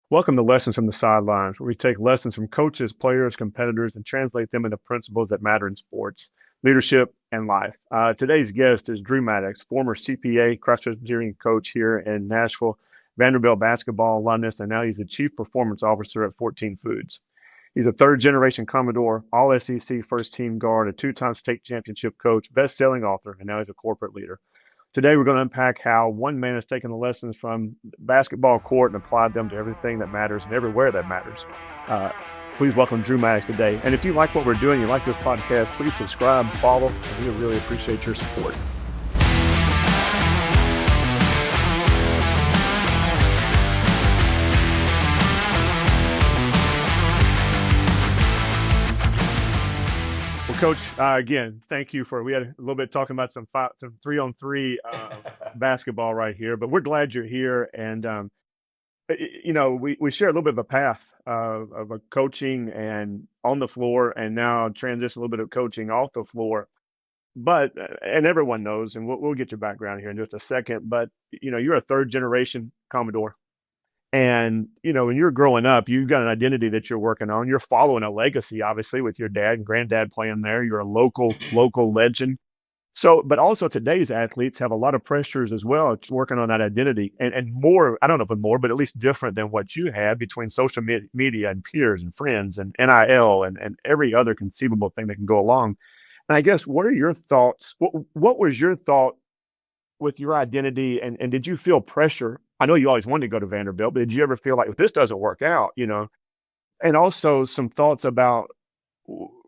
Welcome to Lessons from the Sidelines, where we take lessons from coaches, players, competitors, and translate them into principles that matter in sports, leadership, and life. Today's guest is Drew Maddux, former CPA, Christ Presbyterian coach here in Nashville, Vanderbilt basketball alumnus, and now he's the Chief Performance Officer at 14 Foods. He's a third generation Commodore, all SEC first team guard, a two-time state championship coach, best-selling author, and now he's a corporate leader. Today, we're going to unpack how one man has taken the lessons from the basketball court and applied them to everything that matters and everywhere that matters. Uh, Please welcome Drew Maddux today. And if you like what we're doing, you like this podcast, please subscribe, follow, and we really appreciate your support. Well, Coach, again, thank you we had a little bit talking about some 3-on-3 basketball right here, but we're glad you're here. And we share a little bit of a path of a coaching and on the floor, and now transition a little bit of coaching off the floor. But and everyone knows, and we'll get your background here in just a second. But you're a third generation Commodore, and when you're growing up, you've got an identity that you're working on. You're following a legacy, obviously, with your dad and granddad playing there. You're a local legend. So, but also today's athletes have a lot of pressures as well. It's working on that identity and more, I don't know if more, but at least different than what you had between social media and peers and friends and NIL and every other conceivable thing that can go along. And I guess, what are your thoughts? What was your thought with your identity? And did you feel pressure? I know you always wanted to go to Vanderbilt, but did you ever feel like if this doesn't work out, and also some thoughts about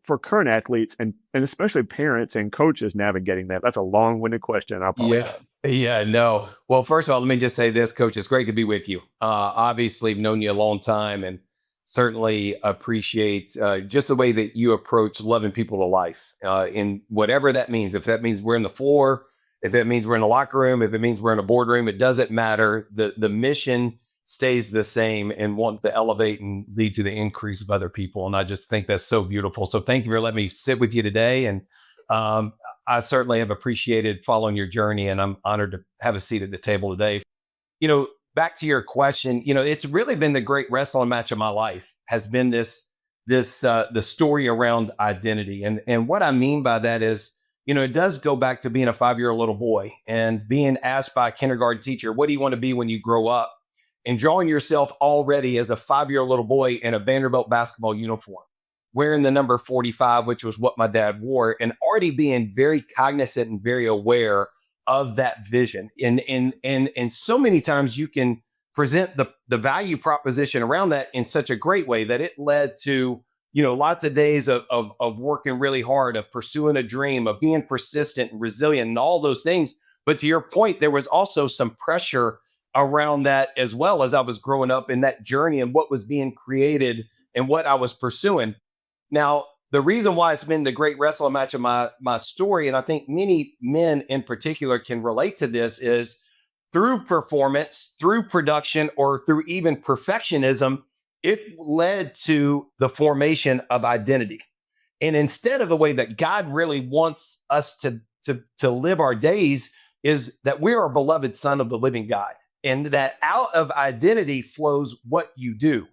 for current athletes and especially parents and coaches navigating that? That's a long-winded question. I apologize. Yeah. Yeah, no. Well, first of all, let me just say this, Coach. It's great to be with you. Obviously, I've known you a long time and certainly appreciate just the way that you approach loving people to life in whatever that means. If that means we're in the floor, if that means we're in the locker room, if it means we're in a boardroom, it doesn't matter. The mission stays the same and want to elevate and lead to the increase of other people. And I just think that's so beautiful. So thank you for letting me sit with you today. And um, I certainly have appreciated following your journey, and I'm honored to have a seat at the table today. Back to your question, it's really been the great wrestling match of my life. Has been the story around identity, and what I mean by that is, it does go back to being a 5-year-old little boy and being asked by a kindergarten teacher, "What do you want to be when you grow up?" And drawing yourself already as a 5-year-old little boy in a Vanderbilt basketball uniform, wearing the number 45, which was what my dad wore, and already being very cognizant and very aware of that vision. And so many times you can present the value proposition around that in such a great way that it led to, lots of days of working really hard, of pursuing a dream, of being persistent and resilient and all those things. But to your point, there was also some pressure around that as well as I was growing up in that journey and what was being created and what I was pursuing. Now, the reason why it's been the great wrestling match of my story, and I think many men in particular can relate to this, is through performance, through production, or through even perfectionism, it led to the formation of identity. And instead of the way that God really wants us to live our days, is that we're a beloved son of the living God, and that out of identity flows what you do.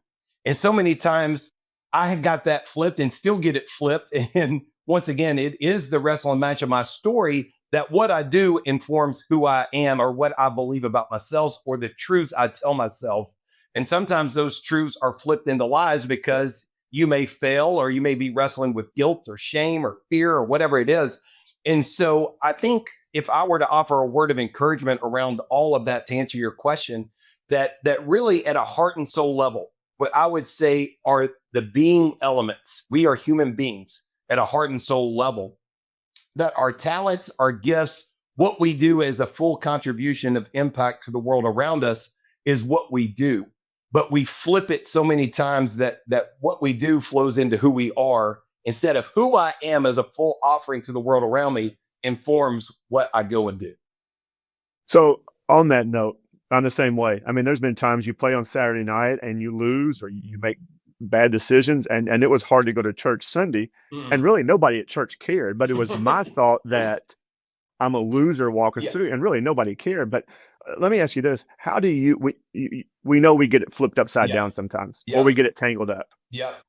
And so many times I had got that flipped and still get it flipped. And once again, it is the wrestling match of my story that what I do informs who I am or what I believe about myself or the truths I tell myself. And sometimes those truths are flipped into lies because you may fail or you may be wrestling with guilt or shame or fear or whatever it is. And so I think if I were to offer a word of encouragement around all of that to answer your question, that really at a heart and soul level, what I would say are the being elements. We are human beings at a heart and soul level, that our talents, our gifts, what we do as a full contribution of impact to the world around us is what we do. But we flip it so many times that what we do flows into who we are instead of who I am as a full offering to the world around me informs what I go and do. So, on that note, I'm the same way. I mean, there's been times you play on Saturday night and you lose or you make bad decisions, and it was hard to go to church Sunday, and Mhm. really nobody at church cared, but it was my thought that I'm a loser walking Yeah. through, and really nobody cared. But let me ask you this: how do we know we get it flipped upside Yeah. down sometimes, or Yep. we get it tangled up? Yep.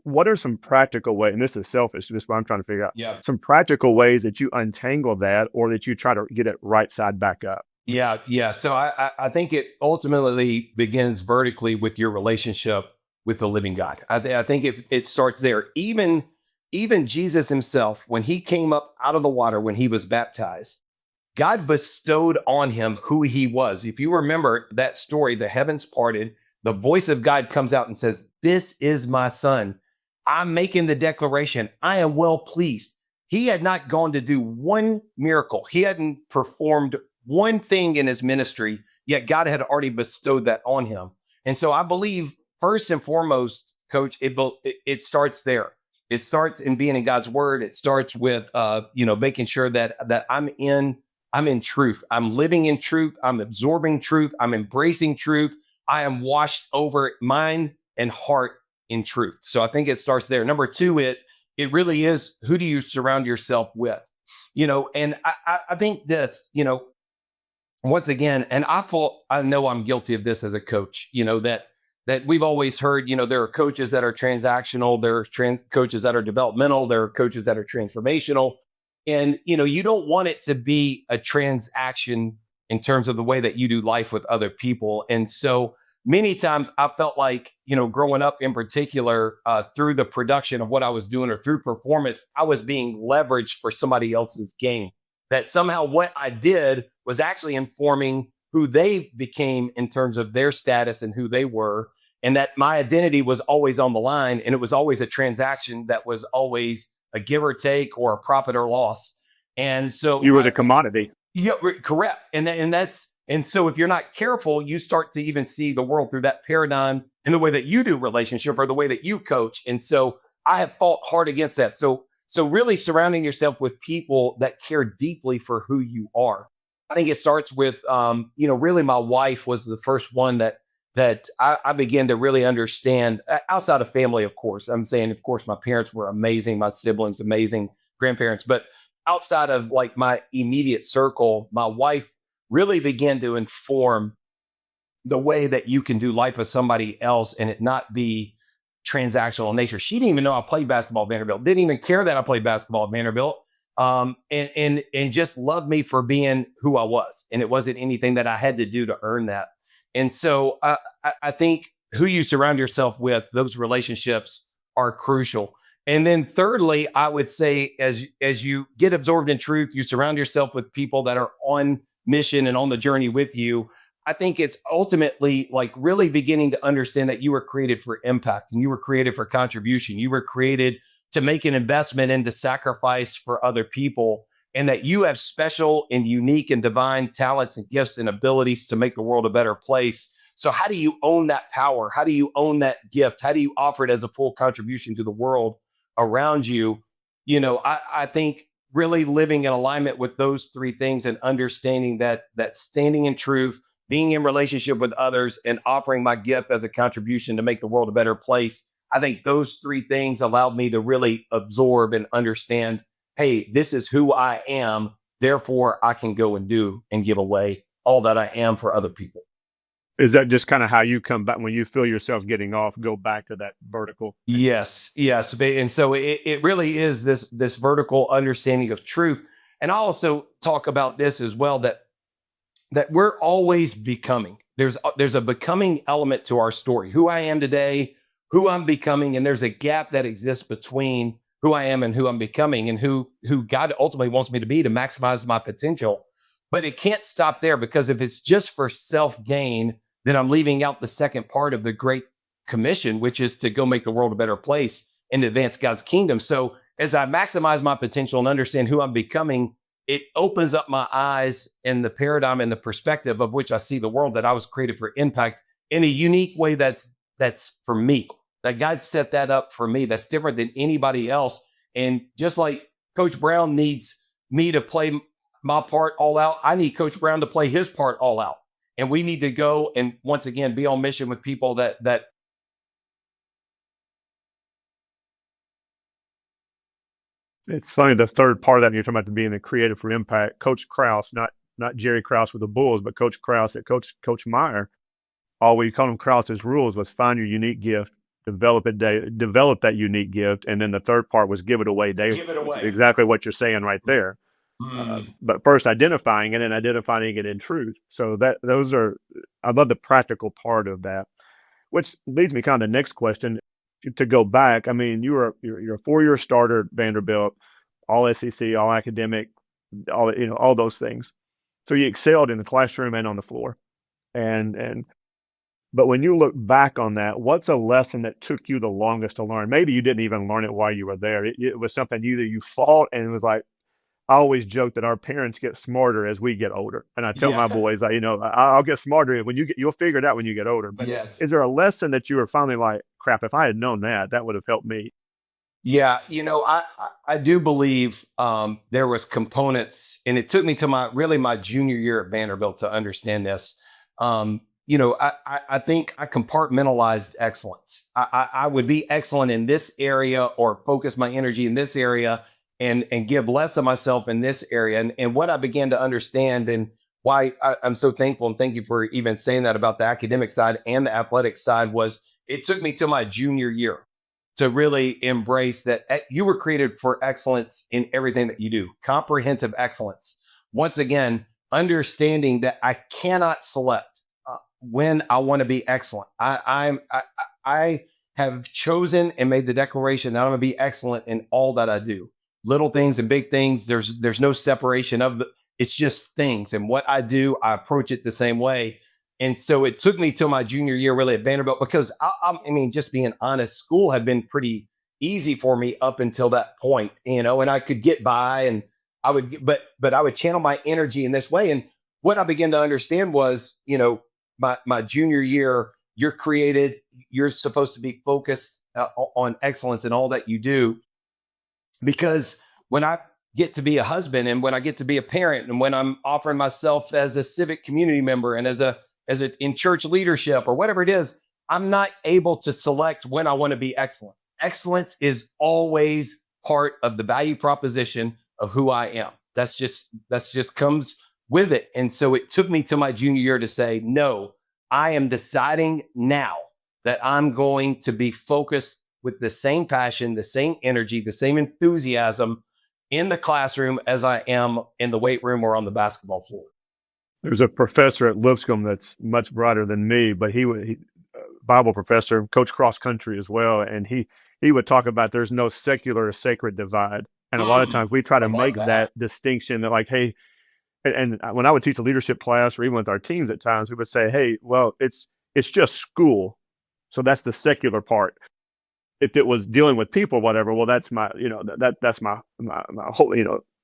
What are some practical ways? And this is selfish, just what I'm trying to figure out. Yep. Some practical ways that you untangle that, or that you try to get it right side back up. Yeah, yeah. So I think it ultimately begins vertically with your relationship with the living God. I think it starts there. Even Jesus himself, when he came up out of the water, when he was baptized, God bestowed on him who he was. If you remember that story, the heavens parted, the voice of God comes out and says, "This is my son. I'm making the declaration. I am well pleased." He had not gone to do one miracle. He hadn't performed one thing in his ministry, yet God had already bestowed that on him. And so I believe first and foremost, coach, it starts there. It starts in being in God's word. It starts with making sure that I'm in truth. I'm living in truth. I'm absorbing truth. I'm embracing truth. I am washed over mind and heart in truth. So I think it starts there. Number two, it really is, who do you surround yourself with? And I think this, once again, and I know I'm guilty of this as a coach, that we've always heard, there are coaches that are transactional, there are coaches that are developmental, there are coaches that are transformational. And you don't want it to be a transaction in terms of the way that you do life with other people. And so many times I felt like, growing up in particular, through the production of what I was doing or through performance, I was being leveraged for somebody else's gain. That somehow what I did was actually informing who they became in terms of their status and who they were. And that my identity was always on the line. And it was always a transaction that was always a give or take or a profit or loss. And so You were the commodity. yeah, correct. And so if you're not careful, you start to even see the world through that paradigm in the way that you do relationship or the way that you coach. And so I have fought hard against that. So really surrounding yourself with people that care deeply for who you are. I think it starts with really my wife was the first one that I began to really understand, outside of family, of course. I'm saying, of course, my parents were amazing, my siblings amazing, grandparents, but outside of like my immediate circle, my wife really began to inform the way that you can do life with somebody else and it not be transactional in nature. She didn't even know I played basketball at Vanderbilt, didn't even care that I played basketball at Vanderbilt. And just loved me for being who I was. And it wasn't anything that I had to do to earn that. And so I think who you surround yourself with, those relationships are crucial. And then thirdly, I would say as you get absorbed in truth, you surround yourself with people that are on mission and on the journey with you. I think it's ultimately like really beginning to understand that you were created for impact and you were created for contribution. You were created to make an investment and to sacrifice for other people, and that you have special and unique and divine talents and gifts and abilities to make the world a better place. So how do you own that power? How do you own that gift? How do you offer it as a full contribution to the world around you? I think really living in alignment with those three things and understanding that standing in truth, being in relationship with others, and offering my gift as a contribution to make the world a better place. I think those three things allowed me to really absorb and understand, hey, this is who I am. Therefore, I can go and do and give away all that I am for other people. Is that just kind of how you come back when you feel yourself getting off, go back to that vertical? Yes, yes. And so it really is this vertical understanding of truth. And I also talk about this as well, that we're always becoming. There's a becoming element to our story. Who I am today, who I'm becoming, and there's a gap that exists between who I am and who I'm becoming, and who God ultimately wants me to be to maximize my potential. But it can't stop there, because if it's just for self gain, then I'm leaving out the second part of the Great Commission, which is to go make the world a better place and advance God's kingdom. So as I maximize my potential and understand who I'm becoming, it opens up my eyes and the paradigm and the perspective of which I see the world, that I was created for impact in a unique way that's for me. That God set that up for me. That's different than anybody else. And just like Coach Brown needs me to play my part all out, I need Coach Brown to play his part all out. And we need to go and once again be on mission with people that It's funny, the third part of that, you're talking about being a creative for impact. Coach Kraus, not not Jerry Krause with the Bulls, but Coach Krause at Coach Meyer, all we called him Krause's rules was find your unique gift, develop that unique gift, and then the third part was give it away daily, Give it which is away. exactly what you're saying right there. But first identifying it and identifying it in truth. So I love the practical part of that, which leads me kind of the next question to go back. I mean, you're a 4-year starter at Vanderbilt, all SEC, all academic, all those things. So you excelled in the classroom and on the floor. And but when you look back on that, what's a lesson that took you the longest to learn? Maybe you didn't even learn it while you were there. It was something either you fought, and it was like, I always joke that our parents get smarter as we get older. And I tell Yeah. my boys, I'll get smarter you'll figure it out when you get older. But Yes. is there a lesson that you were finally like, crap, if I had known that, that would have helped me? Yeah, I do believe there was components, and it took me to my junior year at Vanderbilt to understand this. I think I compartmentalized excellence. I would be excellent in this area or focus my energy in this area and give less of myself in this area. And what I began to understand and why I'm so thankful, and thank you for even saying that about the academic side and the athletic side, was it took me to my junior year to really embrace that you were created for excellence in everything that you do, comprehensive excellence. Once again, understanding that I cannot select when I want to be excellent. I have chosen and made the declaration that I'm going to be excellent in all that I do. Little things and big things. There's no separation of it's just things. And what I do, I approach it the same way. And so it took me till my junior year really at Vanderbilt, because I mean, just being honest, school had been pretty easy for me up until that point, and I could get by, and but I would channel my energy in this way. And what I began to understand was, my junior year, you're supposed to be focused on excellence in all that you do, because when I get to be a husband, and when I get to be a parent, and when I'm offering myself as a civic community member, and as in church leadership or whatever it is, I'm not able to select when I want to be excellent. Excellence is always part of the value proposition of who I am. That's just comes with it. And so it took me to my junior year to say, no, I am deciding now that I'm going to be focused with the same passion, the same energy, the same enthusiasm in the classroom as I am in the weight room or on the basketball floor. There's a professor at Lipscomb that's much brighter than me, but he Bible professor, coach cross country as well, and he would talk about there's no secular or sacred divide. And a lot of times we try I to love make that distinction that, like, hey, and when I would teach a leadership class or even with our teams at times, we would say, hey, well, it's just school. So that's the secular part. If it was dealing with people, whatever, well, that's my, that's my whole,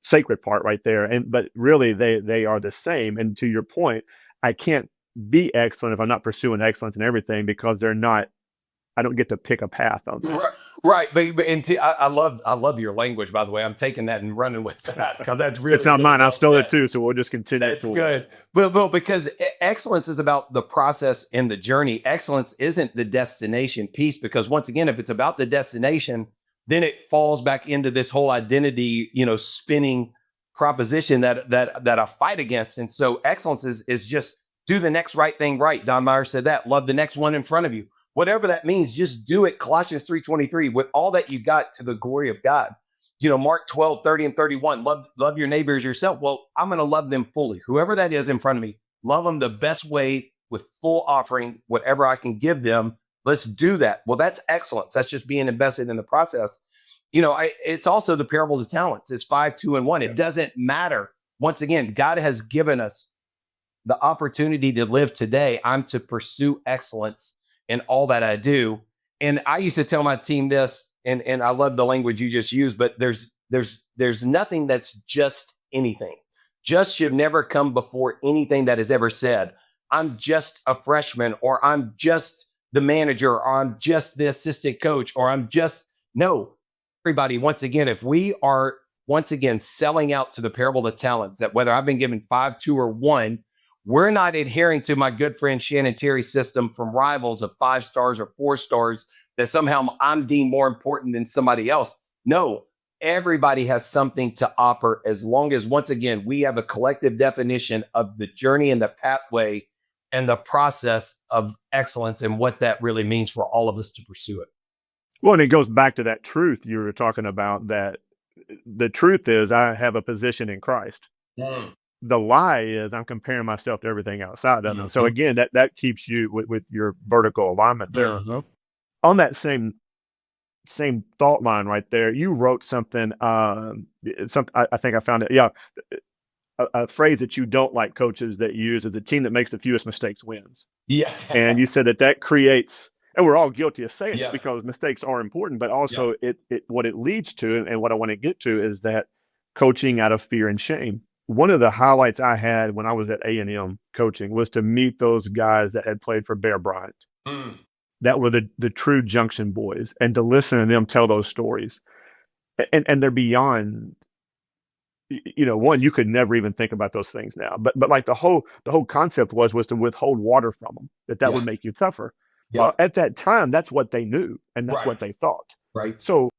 sacred part right there. And but really they are the same. And to your point, I can't be excellent if I'm not pursuing excellence in everything, because I don't get to pick a path on that. Right. I love your language, by the way. I'm taking that and running with that, because that's really It's not really mine. I well stole it said. too. So we'll just continue. That's good. Well, because excellence is about the process and the journey. Excellence isn't the destination piece, because once again, if it's about the destination, then it falls back into this whole identity, spinning proposition that I fight against. And so excellence is just do the next right thing right. Don Meyer said that. Love the next one in front of you. Whatever that means, just do it. Colossians 3:23, with all that you got, to the glory of God. Mark 12:30 and 31, love your neighbors yourself. Well, I'm going to love them fully. Whoever that is in front of me, love them the best way, with full offering, whatever I can give them. Let's do that. Well, that's excellence. That's just being invested in the process. It's also the parable of the talents. It's 5, 2, and 1. It doesn't matter. Once again, God has given us the opportunity to live today. I'm to pursue excellence in all that I do. And I used to tell my team this, and I love the language you just used, but there's nothing that's just anything. Just should never come before anything that is ever said. I'm just a freshman, or I'm just the manager, or I'm just the assistant coach, or no. Everybody, once again, if we are once again selling out to the parable of talents, that whether I've been given 5, 2, or 1, we're not adhering to my good friend Shannon Terry's system from Rivals of 5 stars or 4 stars, that somehow I'm deemed more important than somebody else. No, everybody has something to offer as long as, once again, we have a collective definition of the journey and the pathway and the process of excellence and what that really means for all of us to pursue it. Well, and it goes back to that truth you were talking about, that the truth is I have a position in Christ. Mm. The lie is I'm comparing myself to everything outside of them. So Mhm. again, that keeps you with your vertical alignment there. Mhm. On that same thought line right there, you wrote something. I think I found it. Yeah, a phrase that you don't like coaches that use is the team that makes the fewest mistakes wins. Yeah. And you said that creates, and we're all guilty of saying it Yep. because mistakes are important, but Yep. also it what it leads to, and what I want to get to is that coaching out of fear and shame. One of the highlights I had when I was at A&M coaching was to meet those guys that had played for Bear Bryant, Mm. that were the true Junction boys, and to listen to them tell those stories. And they're beyond, one, you could never even think about those things now. But like the whole concept was to withhold water from them, that Yeah. would make you tougher. Well, Yep. at that time, that's what they knew and that's what Right. they thought. Right. So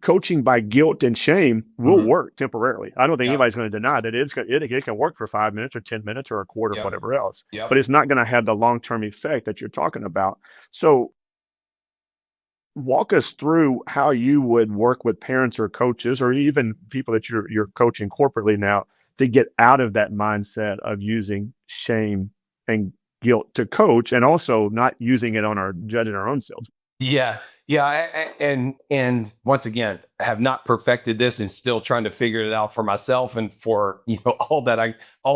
coaching by guilt and shame will Mhm. work temporarily. I don't think Yep. anybody's going to deny that it can work for 5 minutes or 10 minutes or a quarter, Yep. whatever else, but Yep. it's not going to have the long-term effect that you're talking about. So walk us through how you would work with parents or coaches or even people that you're coaching corporately now to get out of that mindset of using shame and guilt to coach, and also not using it on our judging our own selves. Yeah, yeah, and once again, have not perfected this and still trying to figure it out for myself and for all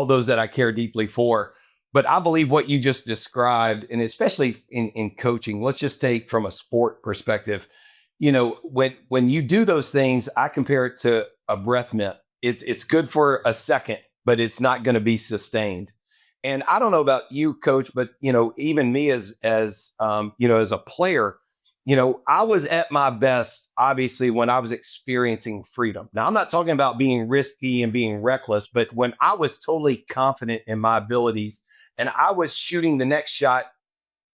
those that I care deeply for. But I believe what you just described, and especially in coaching, let's just take from a sport perspective. When you do those things, I compare it to a breath mint. It's good for a second, but it's not going to be sustained. And I don't know about you, coach, but even me as a player, I was at my best, obviously, when I was experiencing freedom. Now, I'm not talking about being risky and being reckless, but when I was totally confident in my abilities and I was shooting the next shot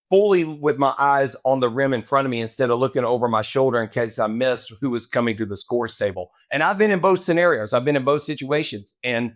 fully with my eyes on the rim in front of me instead of looking over my shoulder in case I missed who was coming to the scores table. And I've been in both scenarios. I've been in both situations. And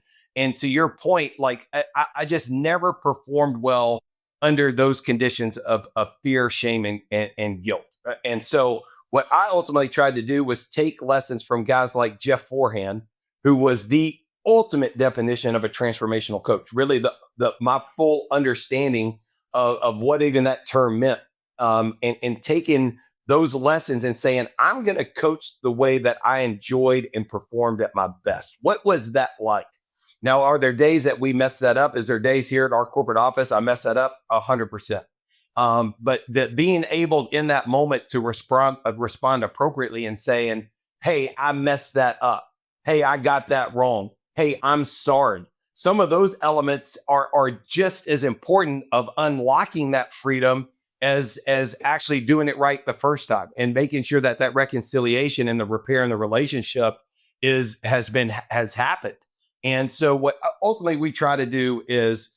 to your point, like I just never performed well under those conditions of fear, shame, and guilt. And so what I ultimately tried to do was take lessons from guys like Jeff Forehand, who was the ultimate definition of a transformational coach. Really, the my full understanding of what even that term meant, and taking those lessons and saying, I'm going to coach the way that I enjoyed and performed at my best. What was that like? Now, are there days that we mess that up? Is there days here at our corporate office I mess that up? 100%. But that being able in that moment to respond appropriately and saying, "Hey, I messed that up. Hey, I got that wrong. Hey, I'm sorry." Some of those elements are just as important of unlocking that freedom as actually doing it right the first time and making sure that that reconciliation and the repair in the relationship has happened. And so what ultimately we try to do is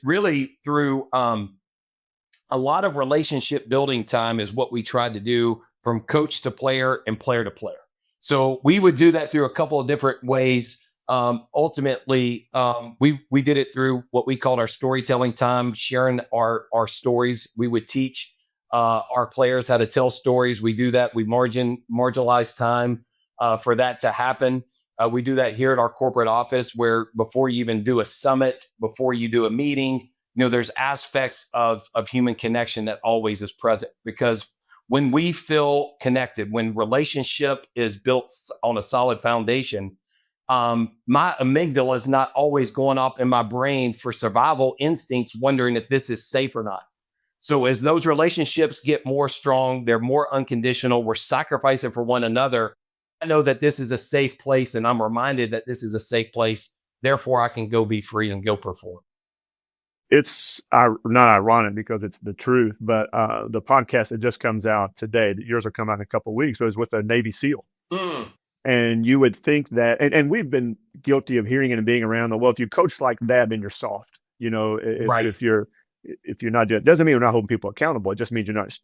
really through a lot of relationship building time is what we tried to do from coach to player and player to player. So we would do that through a couple of different ways. Ultimately, we did it through what we called our storytelling time, sharing our stories. We would teach our players how to tell stories. We do that. We marginalize time for that to happen. We do that here at our corporate office, where before you even do a summit, before you do a meeting, there's aspects of human connection that always is present, because when we feel connected, when relationship is built on a solid foundation, my amygdala is not always going off in my brain for survival instincts, wondering if this is safe or not. So as those relationships get more strong, they're more unconditional, we're sacrificing for one another. I know that this is a safe place, and I'm reminded that this is a safe place. Therefore, I can go be free and go perform. It's not ironic because it's the truth, but the podcast that just comes out today, yours will come out in a couple of weeks, was with a Navy SEAL. Mm. And you would think that, and we've been guilty of hearing it and being around the, well, if you coach like that, then you're soft. Right. If you're not doing, it doesn't mean you're not holding people accountable. It just means you're not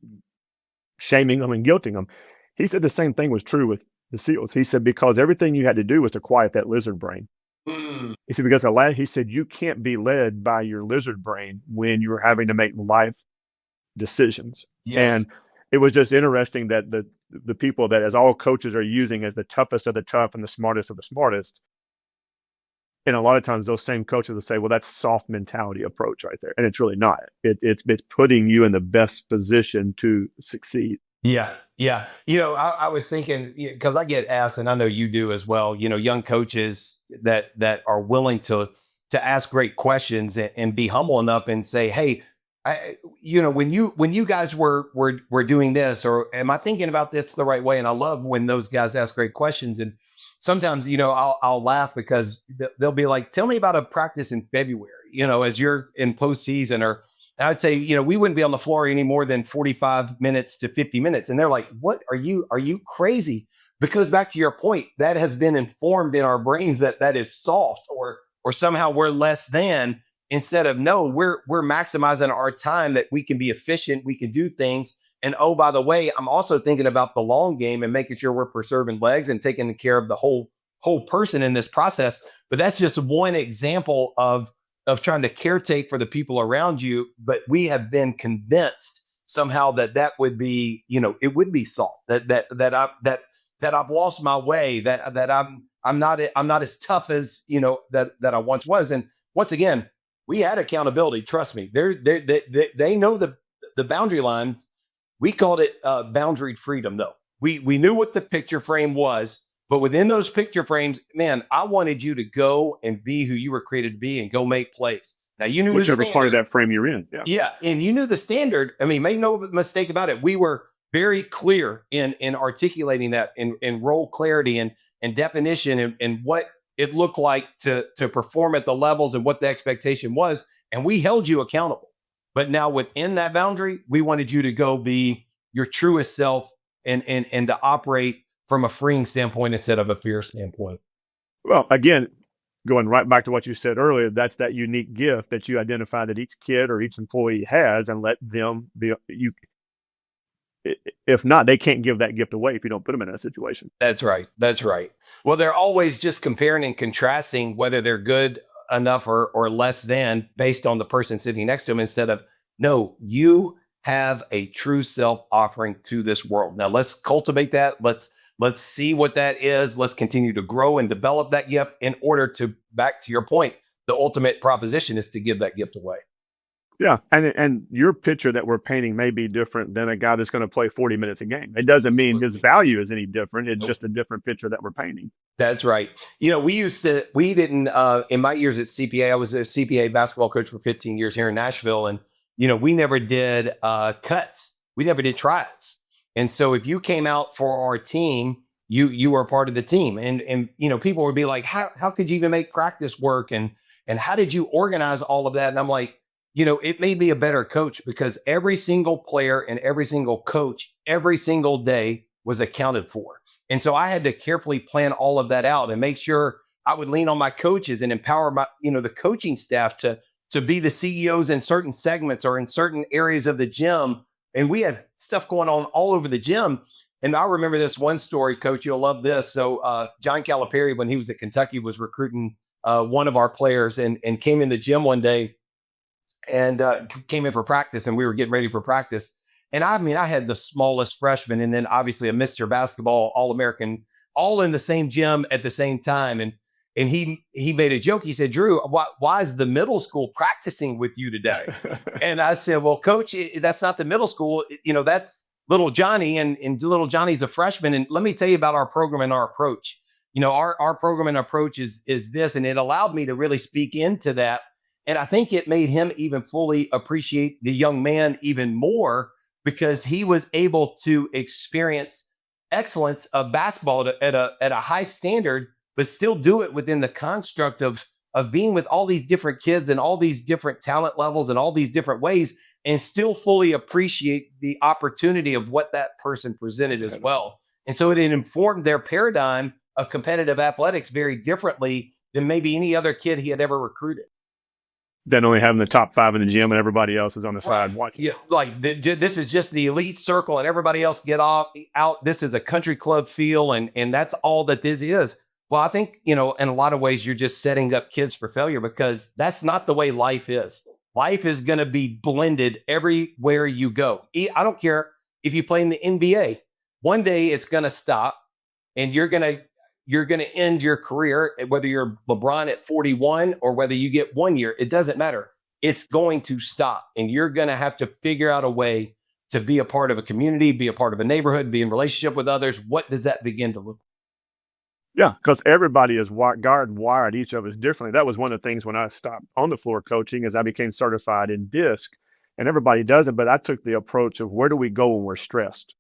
shaming them and guilting them. He said the same thing was true with the SEALs. He said, because everything you had to do was to quiet that lizard brain. Mm, He said, because he said, you can't be led by your lizard brain when you're having to make life decisions. yes. And it was just interesting that the people that, as all coaches are using as the toughest of the tough and the smartest of the smartest, and a lot of times those same coaches will say, well, that's soft mentality approach right there. And it's really not. It's putting you in the best position to succeed. Yeah, yeah. I was thinking because I get asked, and I know you do as well. Young coaches that are willing to ask great questions and be humble enough and say, "Hey, when you guys were doing this, or am I thinking about this the right way?" And I love when those guys ask great questions. And sometimes, I'll laugh because they'll be like, "Tell me about a practice in February." As you're in postseason, or I'd say, we wouldn't be on the floor any more than 45 minutes to 50 minutes. And they're like, what are you crazy? Because back to your point, that has been informed in our brains that is soft, or somehow we're less than, instead of, no, we're maximizing our time, that we can be efficient, we can do things. And oh, by the way, I'm also thinking about the long game and making sure we're preserving legs and taking care of the whole person in this process. But that's just one example of trying to caretake for the people around you. But we have been convinced somehow that would be, it would be soft, that I've lost my way, that I'm not as tough as, that I once was. And once again, we had accountability. Trust me, they know the boundary lines. We called it boundary freedom, though. We knew what the picture frame was. But within those picture frames, man, I wanted you to go and be who you were created to be and go make plays. Now, you knew the Whichever part of standard. that frame you're in. Yeah. Yeah. And you knew the standard. I mean, make no mistake about it. We were very clear in articulating that in role clarity and definition, and what it looked like to perform at the levels and what the expectation was. And we held you accountable. But now within that boundary, we wanted you to go be your truest self, and to operate from a freeing standpoint instead of a fear standpoint. Well, again, going right back to what you said earlier, that's that unique gift that you identify that each kid or each employee has, and let them be you. If not, they can't give that gift away if you don't put them in that situation. That's right. That's right. Well, they're always just comparing and contrasting whether they're good enough or less than, based on the person sitting next to them, instead of, no, you have a true self offering to this world. Now let's cultivate that. Let's see what that is. Let's continue to grow and develop that gift in order to, back to your point, the ultimate proposition is to give that gift away. Yeah, and your picture that we're painting may be different than a guy that's going to play 40 minutes a game. It doesn't mean his Absolutely. value is any different. It's Nope. just a different picture that we're painting. That's right. We didn't, in my years at CPA, I was a CPA basketball coach for 15 years here in Nashville. And, we never did cuts. We never did tryouts. And so if you came out for our team, you were a part of the team. And people would be like, how could you even make practice work? And how did you organize all of that? And I'm like, it made me a better coach, because every single player and every single coach, every single day was accounted for. And so I had to carefully plan all of that out and make sure I would lean on my coaches and empower my, the coaching staff to be the CEOs in certain segments or in certain areas of the gym. And we had stuff going on all over the gym. And I remember this one story, Coach, you'll love this. So John Calipari, when he was at Kentucky, was recruiting one of our players, and came in the gym one day, and came in for practice, and we were getting ready for practice. And I mean, I had the smallest freshman, and then obviously a Mr. Basketball, All-American, all in the same gym at the same time. And he made a joke. He said, "Drew, why is the middle school practicing with you today?" And I said, "Well, Coach, that's not the middle school. That's little Johnny, and little Johnny's a freshman. And let me tell you about our program and our approach. Our program and approach is this." And it allowed me to really speak into that. And I think it made him even fully appreciate the young man even more, because he was able to experience excellence of basketball at a high standard, but still do it within the construct of being with all these different kids and all these different talent levels and all these different ways, and still fully appreciate the opportunity of what that person presented as well. And so it informed their paradigm of competitive athletics very differently than maybe any other kid he had ever recruited. Than only having the top 5 in the gym and everybody else is on the Right. side watching. Yeah, like this is just the elite circle, and everybody else get off out. This is a country club feel, and that's all that this is. Well, I think in a lot of ways, you're just setting up kids for failure because that's not the way life is. Life is going to be blended everywhere you go. I don't care if you play in the NBA. One day it's going to stop, and you're gonna end your career, whether you're LeBron at 41 or whether you get 1 year. It doesn't matter. It's going to stop, and you're going to have to figure out a way to be a part of a community, be a part of a neighborhood, be in relationship with others. What does that begin to look Yeah, because everybody is wired each of us differently. That was one of the things when I stopped on the floor coaching is I became certified in disc, and everybody does it, but I took the approach of where do we go when we're stressed?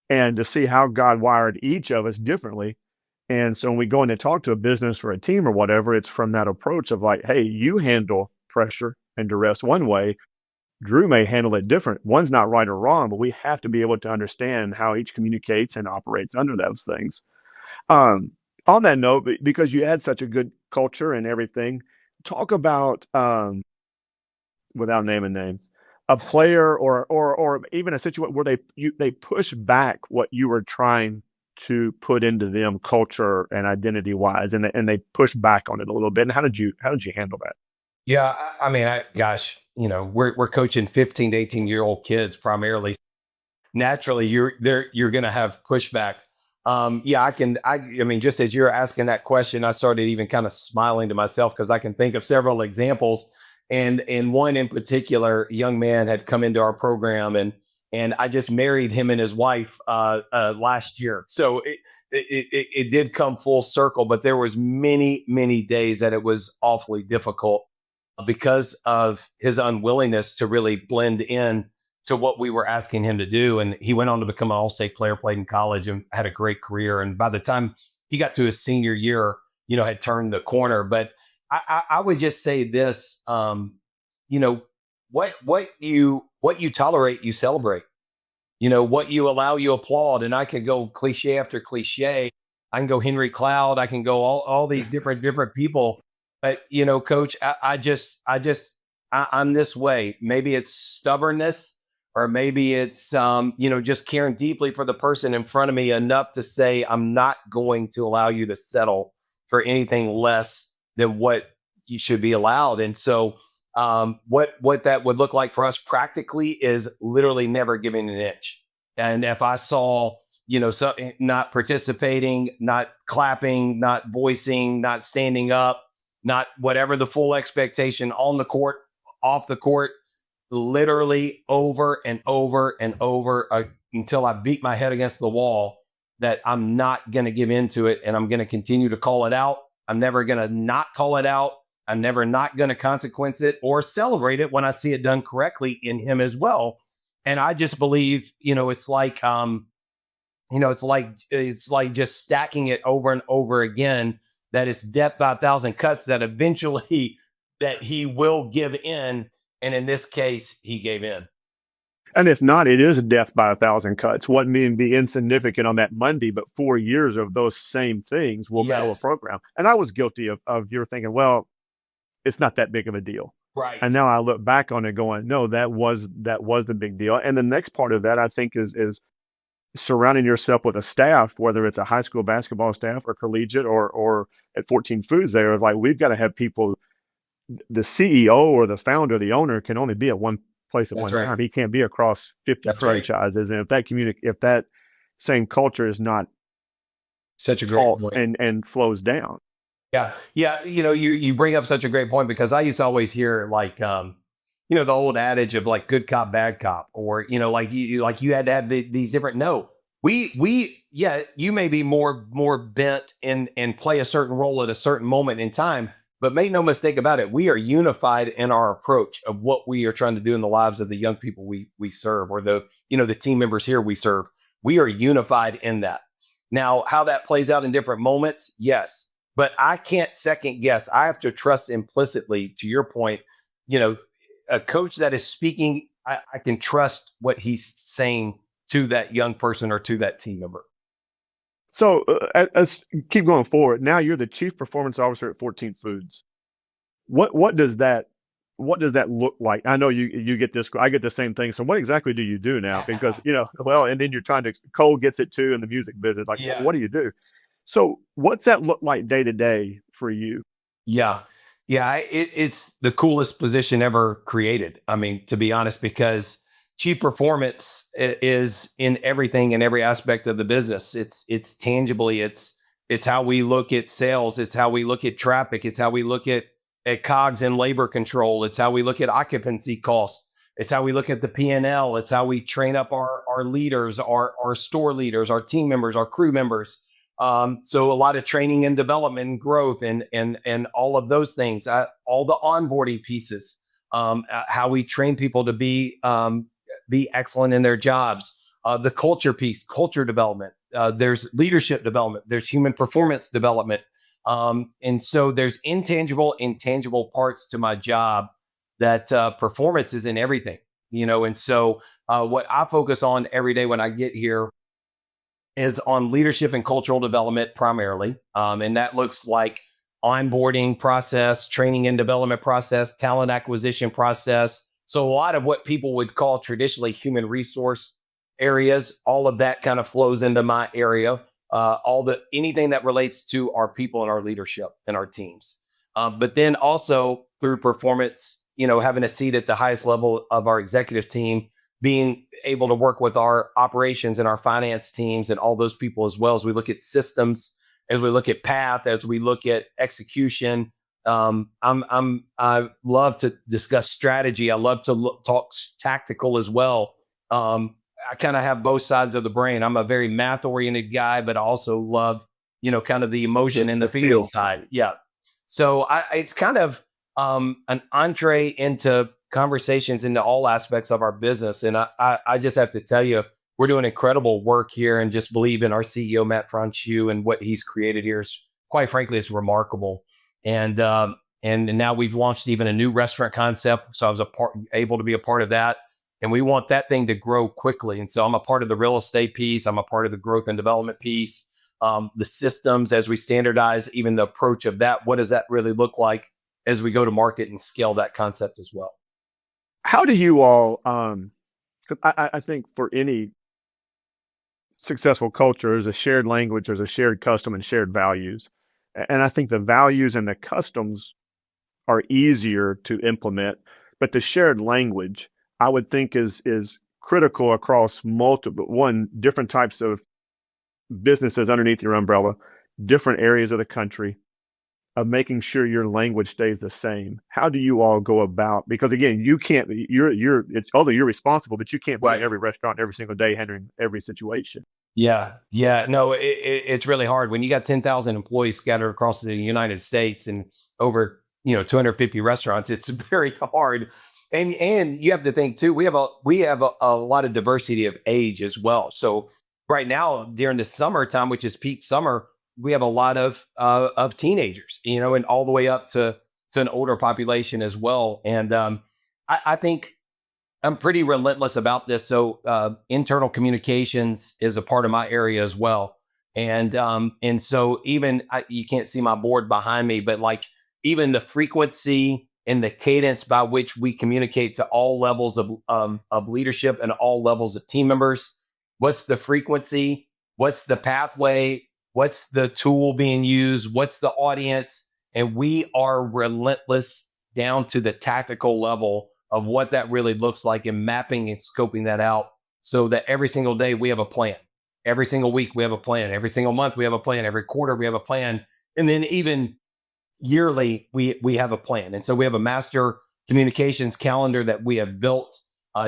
And to see how God wired each of us differently. And so when we go in to talk to a business or a team or whatever, it's from that approach of like, hey, you handle pressure and duress one way. Drew may handle it different. One's not right or wrong, but we have to be able to understand how each communicates and operates under those things. Um, on that note, because you had such a good culture and everything, talk about without naming names, a player or even a situation where they push back what you were trying to put into them culture and identity wise, and they push back on it a little bit. And how did you handle that? Yeah, I mean, gosh, we're coaching 15 to 18-year-old kids primarily. Naturally, you're going to have pushback. Yeah, I mean, just as you're asking that question, I started even kind of smiling to myself because I can think of several examples. And one in particular, a young man had come into our program, and I just married him and his wife last year. So it did come full circle, but there was many days that it was awfully difficult because of his unwillingness to really blend in to what we were asking him to do. And he went on to become an all-state player, played in college, and had a great career. And by the time he got to his senior year, had turned the corner. But I would just say this: you know, what you tolerate, you celebrate. What you allow, you applaud. And I can go cliche after cliche. I can go Henry Cloud. I can go all these different people. But Coach, I'm this way. Maybe it's stubbornness, or maybe it's just caring deeply for the person in front of me enough to say I'm not going to allow you to settle for anything less than what you should be allowed. And so what that would look like for us practically is literally never giving an inch. And if I saw, so not participating, not clapping, not voicing, not standing up, not whatever the full expectation on the court, off the court, literally over and over and over until I beat my head against the wall, that I'm not going to give into it, and I'm going to continue to call it out. I'm never going to not call it out. I'm never not going to consequence it or celebrate it when I see it done correctly in him as well. And I just believe, it's like just stacking it over and over again, that it's death by a thousand cuts, that eventually that he will give in. And in this case, he gave in. And if not, it is a death by a thousand cuts. What may be insignificant on that Monday, but 4 years of those same things will battle a Yes. program. And I was guilty of you're thinking, well, it's not that big of a deal. And Right. now I look back on it going, no, that was the big deal. And the next part of that I think is surrounding yourself with a staff, whether it's a high school basketball staff or collegiate or at 14 Foods there, is like we've got to have people, the CEO or the founder, the owner can only be at one place at That's one right. time. He can't be across 50 That's right. franchises. And if that same culture is not Such a great taught point. and flows down. Yeah. Yeah. You bring up such a great point, because I used to always hear like, the old adage of like good cop, bad cop, or, like you had to have these different, no, yeah, you may be more bent and play a certain role at a certain moment in time, but make no mistake about it. We are unified in our approach of what we are trying to do in the lives of the young people we serve, or the team members here we serve. We are unified in that. Now, how that plays out in different moments, yes, but I can't second guess. I have to trust implicitly, to your point, you know, a coach that is speaking, I can trust what he's saying to that young person or to that team member. So let's keep going forward. Now you're the chief performance officer at 14 Foods. What does that what does that look like? I know you get this, I get the same thing. So what exactly do you do now? Because, well, and then you're trying to, Cole gets it too in the music business. Like, Yeah. what do you do? So what's that look like day to day for you? Yeah. Yeah. It's the coolest position ever created. I mean, to be honest, because chief performance is in everything, in every aspect of the business. It's tangibly, it's how we look at sales. It's how we look at traffic. It's how we look at COGS and labor control. It's how we look at occupancy costs. It's how we look at the P&L. It's how we train up our leaders, our store leaders, our team members, our crew members. So a lot of training and development and growth and all of those things, all the onboarding pieces, how we train people to be excellent in their jobs, the culture piece, culture development. There's leadership development. There's human performance development. And so there's intangible parts to my job that performance is in everything, And so what I focus on every day when I get here is on leadership and cultural development primarily. And that looks like onboarding process, training and development process, talent acquisition process. So a lot of what people would call traditionally human resource areas, all of that kind of flows into my area. Anything that relates to our people and our leadership and our teams. But then also through performance, having a seat at the highest level of our executive team, being able to work with our operations and our finance teams and all those people, as well as we look at systems, as we look at path, as we look at execution. I love to discuss strategy. I love to talk tactical as well. I kind of have both sides of the brain. I'm a very math oriented guy, but I also love, kind of the emotion and the feeling Feel. side. Yeah. So it's kind of an entree into conversations into all aspects of our business. And I just have to tell you, we're doing incredible work here, and just believe in our CEO, Matt Franchu, and what he's created here is, quite frankly, it's remarkable. And now we've launched even a new restaurant concept. So I was able to be a part of that. And we want that thing to grow quickly. And so I'm a part of the real estate piece. I'm a part of the growth and development piece. The systems, as we standardize, even the approach of that, what does that really look like as we go to market and scale that concept as well? How do you all, 'cause I think for any successful culture, there's a shared language, there's a shared custom and shared values. And I think the values and the customs are easier to implement, but the shared language I would think is critical across different types of businesses underneath your umbrella, different areas of the country, of making sure your language stays the same. How do you all go about, because again, you can't although you're responsible, but you can't be in Right. every restaurant every single day handling every situation. Yeah, yeah. No, it's really hard when you got 10,000 employees scattered across the United States and over 250 restaurants. It's very hard, and you have to think too. We have a lot of diversity of age as well. So right now during the summertime, which is peak summer, we have a lot of teenagers, and all the way up to an older population as well. And I think I'm pretty relentless about this. So internal communications is a part of my area as well. And so even you can't see my board behind me, but like even the frequency and the cadence by which we communicate to all levels of leadership and all levels of team members. What's the frequency? What's the pathway? What's the tool being used? What's the audience? And we are relentless down to the tactical level of what that really looks like, and mapping and scoping that out, so that every single day we have a plan. Every single week we have a plan. Every single month we have a plan. Every quarter we have a plan. And then even yearly we have a plan. And so we have a master communications calendar that we have built,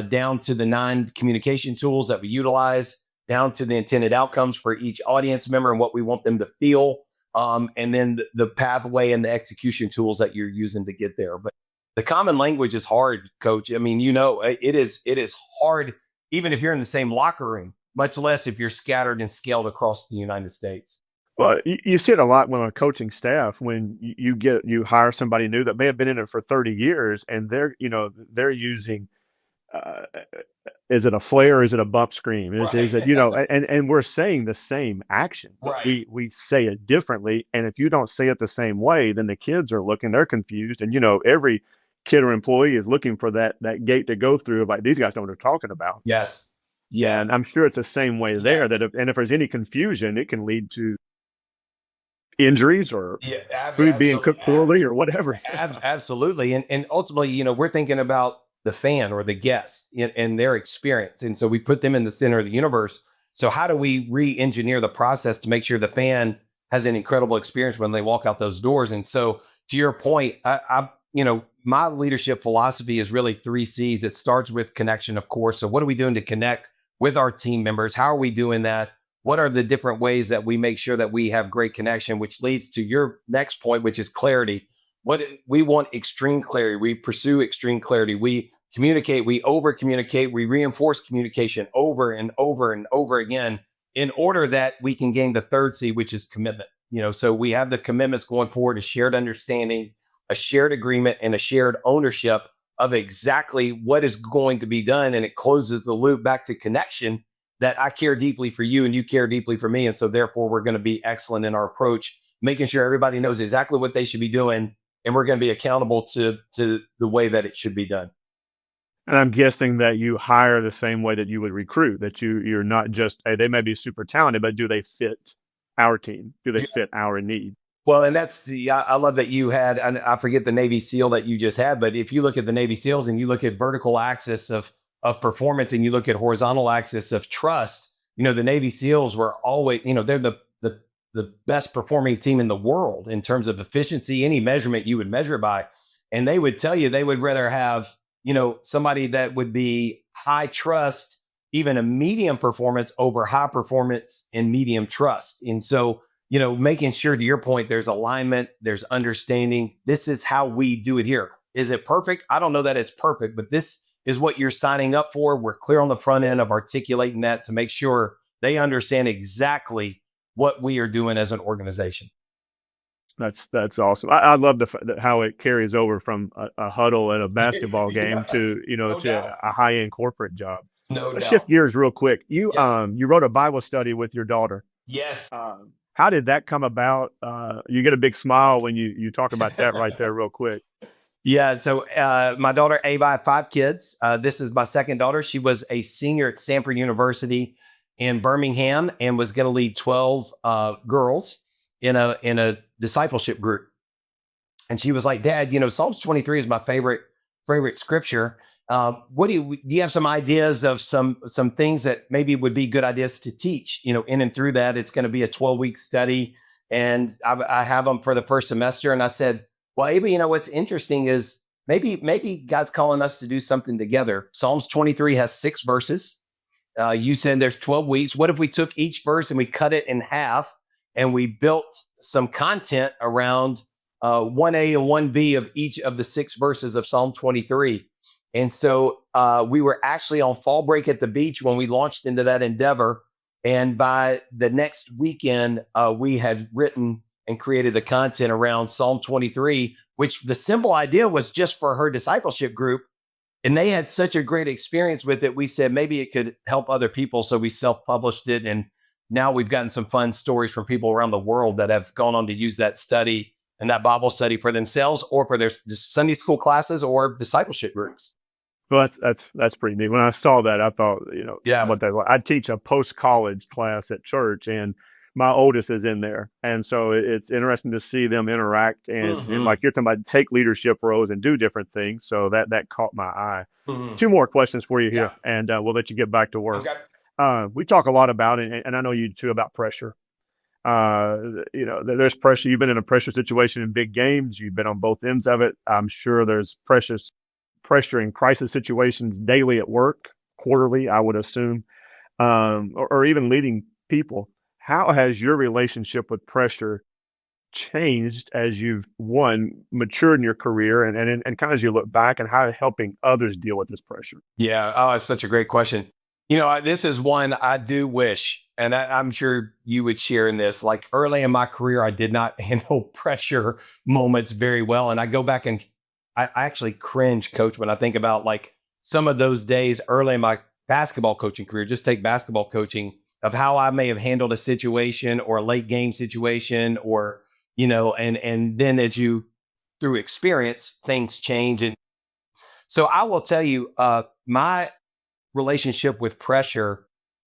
down to the 9 communication tools that we utilize, down to the intended outcomes for each audience member and what we want them to feel, and then the pathway and the execution tools that you're using to get there. But the common language is hard, Coach. I mean, it is hard, even if you're in the same locker room, much less if you're scattered and scaled across the United States. Well, you see it a lot when a coaching staff, when you hire somebody new that may have been in it for 30 years, and they're using, uh, is it a flare? Is it a bump screen? Is Right. it, and we're saying the same action, but Right. we say it differently. And if you don't say it the same way, then the kids are looking, they're confused. And every kid or employee is looking for that gate to go through. Like, these guys know what they're talking about. Yes. Yeah. And I'm sure it's the same way Yeah. there. If there's any confusion, it can lead to injuries or Yeah. food being cooked poorly or whatever. Absolutely. And ultimately, we're thinking about the fan or the guest and their experience. And so we put them in the center of the universe. So how do we re-engineer the process to make sure the fan has an incredible experience when they walk out those doors? And so to your point, my leadership philosophy is really 3 C's. It starts with connection, of course. So what are we doing to connect with our team members? How are we doing that? What are the different ways that we make sure that we have great connection, which leads to your next point, which is clarity. What we want extreme clarity. We pursue extreme clarity. We communicate, we over communicate, we reinforce communication over and over and over again in order that we can gain the 3rd C, which is commitment. So we have the commitments going forward, a shared understanding, a shared agreement, and a shared ownership of exactly what is going to be done. And it closes the loop back to connection, that I care deeply for you and you care deeply for me. And so therefore we're going to be excellent in our approach, making sure everybody knows exactly what they should be doing. And we're going to be accountable to the way that it should be done. And I'm guessing that you hire the same way that you would recruit, that you're not just, hey, they may be super talented, but do they fit our team? Do they fit our need? Well, and I love that you had, and I forget the Navy SEAL that you just had, but if you look at the Navy SEALs and you look at vertical axis of performance and you look at horizontal axis of trust, the Navy SEALs were always, they're the best performing team in the world in terms of efficiency, any measurement you would measure by. And they would tell you they would rather have, somebody that would be high trust, even a medium performance over high performance and medium trust. And so, making sure, to your point, there's alignment, there's understanding. This is how we do it here. Is it perfect? I don't know that it's perfect, but this is what you're signing up for. We're clear on the front end of articulating that to make sure they understand exactly what we are doing as an organization. That's awesome. I love how it carries over from a huddle at a basketball game Yeah, to no doubt. a high end corporate job. No Let's shift doubt. gears real quick. You Yeah. you wrote a Bible study with your daughter. Yes. How did that come about? You get a big smile when you talk about that right there, real quick. Yeah. So my daughter Ava, I have 5 kids. This is my second daughter. She was a senior at Stanford University in Birmingham and was going to lead 12 girls in a discipleship group. And she was like, "Dad, Psalms 23 is my favorite scripture. What do you have some ideas of some things that maybe would be good ideas to teach? In and through that, it's going to be a 12-week study, and I have them for the first semester." And I said, "Well, Ava, what's interesting is maybe God's calling us to do something together. Psalms 23 has 6 verses. You said there's 12 weeks. What if we took each verse and we cut it in half and we built some content around 1A and 1B of each of the 6 verses of Psalm 23?" And so we were actually on fall break at the beach when we launched into that endeavor. And by the next weekend, we had written and created the content around Psalm 23, which the simple idea was just for her discipleship group. And they had such a great experience with it. We said maybe it could help other people. So we self-published it. And now we've gotten some fun stories from people around the world that have gone on to use that study and that Bible study for themselves or for their Sunday school classes or discipleship groups. Well, that's pretty neat. When I saw that, I thought, Yeah. what that. I teach a post college class at church, and my oldest is in there, and so it's interesting to see them interact and like you're talking about, take leadership roles and do different things. So that caught my eye. Mhm. 2 more questions for you Yeah. here, and we'll let you get back to work. Okay. We talk a lot about it, and I know you too, about pressure. There's pressure. You've been in a pressure situation in big games. You've been on both ends of it. I'm sure there's pressure in crisis situations daily at work, quarterly, I would assume, or even leading people. How has your relationship with pressure changed as you've matured in your career and kind of as you look back, and how helping others deal with this pressure? Yeah. Oh, it's such a great question. This is one I do wish, and I'm sure you would share in this. Like early in my career, I did not handle pressure moments very well. And I go back and I actually cringe, coach, when I think about like some of those days early in my basketball coaching career, just take basketball coaching, of how I may have handled a situation or a late game situation or, and then as you through experience, things change. And So I will tell you, my relationship with pressure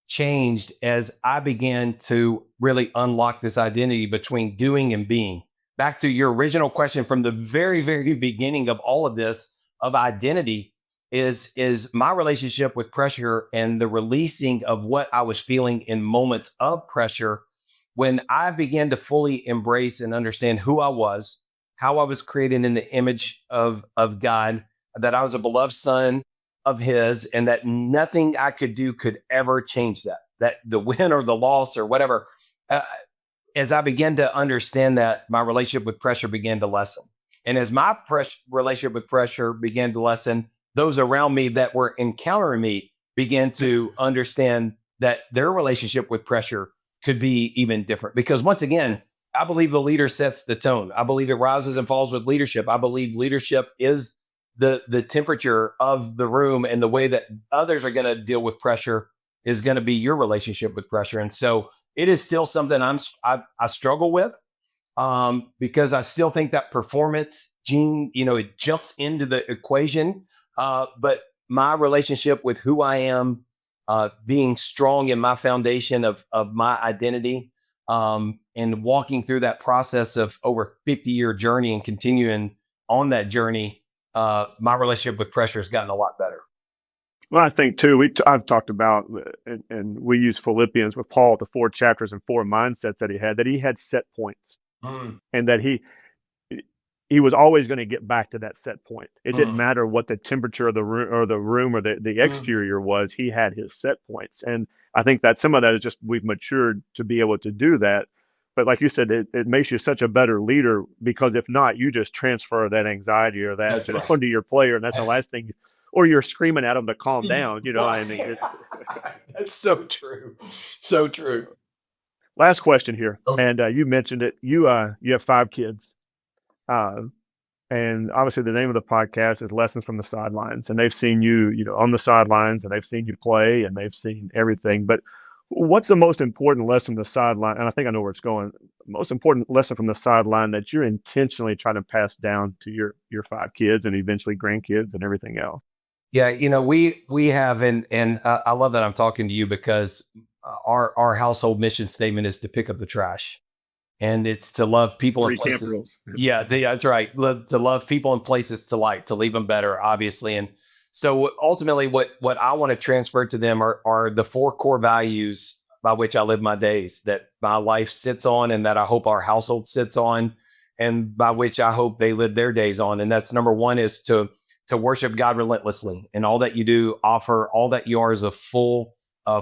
changed as I began to really unlock this identity between doing and being. Back to your original question from the very, very beginning of all of this of identity is my relationship with pressure and the releasing of what I was feeling in moments of pressure when I began to fully embrace and understand who I was, how I was created in the image of God, that I was a beloved son of his, and that nothing I could do could ever change that. That the win or the loss or whatever. Uh, as I began to understand that, my relationship with pressure began to lessen. And as my relationship with pressure began to lessen, those around me that were encountering me began to understand that their relationship with pressure could be even different. Because once again, I believe the leader sets the tone. I believe it rises and falls with leadership. I believe leadership is the temperature of the room, and the way that others are going to deal with pressure is going to be your relationship with pressure. And so it is still something I struggle with, because I still think that performance gene, it jumps into the equation. But my relationship with who I am, being strong in my foundation of my identity, and walking through that process of over 50-year journey and continuing on that journey, my relationship with pressure has gotten a lot better. Well, I think too, I've talked about, and we use Philippians with Paul, the 4 chapters and 4 mindsets that he had set points, Mm, and that he was always going to get back to that set point. It didn't mm, matter what the temperature of the room or the mm. exterior was. He had his set points, and I think that some of that is just we've matured to be able to do that. But like you said, it makes you such a better leader, because if not, you just transfer that anxiety or that That's right. onto your player, and that's the last thing. Or you're screaming at them to calm down. I mean, Right. That's so true. So true. last question here, Okay. and you mentioned it. You have 5 kids. Uh, And obviously, the name of the podcast is Lessons from the Sidelines, and they've seen you, on the sidelines, and they've seen you play, and they've seen everything. But what's the most important lesson from the sideline? And I think I know where it's going. Most important lesson from the sideline that you're intentionally trying to pass down to your 5 kids and eventually grandkids and everything else. Yeah, we have, and I love that I'm talking to you, because our household mission statement is to pick up the trash, and it's to love people and 3 camp places. rules. Yeah, that's right. To love people and places to like, to leave them better, obviously. And so ultimately, what I want to transfer to them are the 4 core values by which I live my days, that my life sits on, and that I hope our household sits on, and by which I hope they live their days on. And that's number one, is to worship God relentlessly, and all that you do, offer all that you are as a full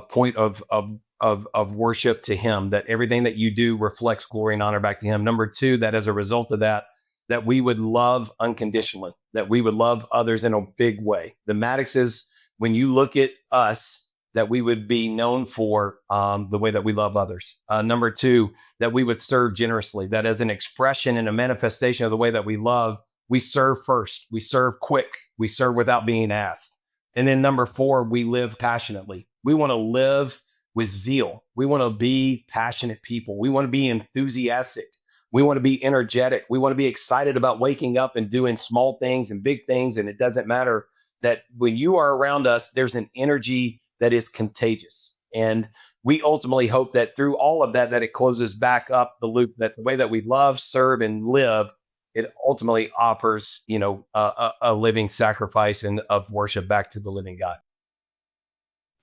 point of worship to Him. That everything that you do reflects glory and honor back to Him. Number two, that as a result of that, that we would love unconditionally, that we would love others in a big way. The Maddux is, when you look at us, that we would be known for the way that we love others. Number two, that we would serve generously. That as an expression and a manifestation of the way that we love, we serve first, we serve quick, we serve without being asked. And then number four, we live passionately. We want to live with zeal. We want to be passionate people. We want to be enthusiastic. We want to be energetic. We want to be excited about waking up and doing small things and big things. And it doesn't matter, that when you are around us, there's an energy that is contagious. And we ultimately hope that through all of that, that it closes back up the loop, that the way that we love, serve, and live, it ultimately offers, a living sacrifice and of worship back to the living God.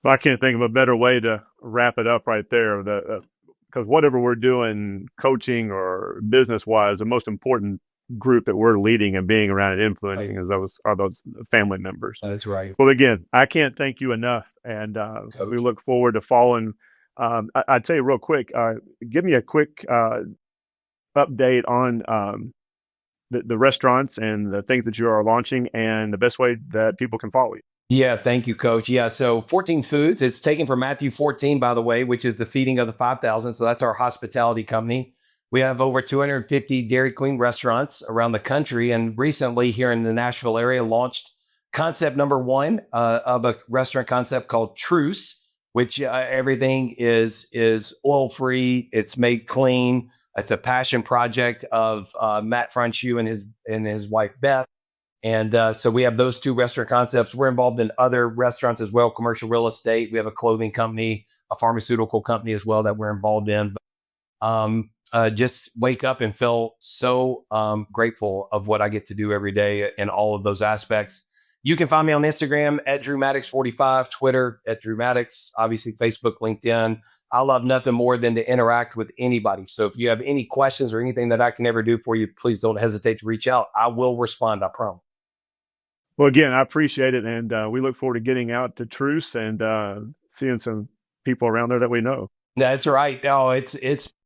Well, I can't think of a better way to wrap it up right there. Because whatever we're doing, coaching or business wise, the most important group that we're leading and being around and Right. influencing is those family members. That's right, Well, again, I can't thank you enough, and we Coach. look forward to following. I'd tell you real quick. Give me a quick update on the restaurants and the things that you are launching, and the best way that people can follow you. Yeah, thank you, Coach. Yeah, so 14 Foods, it's taken from Matthew 14, by the way, which is the feeding of the 5,000. So that's our hospitality company. We have over 250 Dairy Queen restaurants around the country. And recently, here in the Nashville area, launched concept number one of a restaurant concept called Truce, which everything is oil free. It's made clean. It's a passion project of Matt Franchu and his wife Beth. And so we have those two restaurant concepts. We're involved in other restaurants as well, commercial real estate. We have a clothing company, a pharmaceutical company as well that we're involved in. Just wake up and feel so grateful of what I get to do every day in all of those aspects. You can find me on Instagram at Drew Maddux 45, Twitter at Drew Maddux, obviously Facebook, LinkedIn. I love nothing more than to interact with anybody. So if you have any questions or anything that I can ever do for you, please don't hesitate to reach out. I will respond, I promise. Well, again, I appreciate it, and we look forward to getting out to Truce and seeing some people around there that we know. That's right. No, it's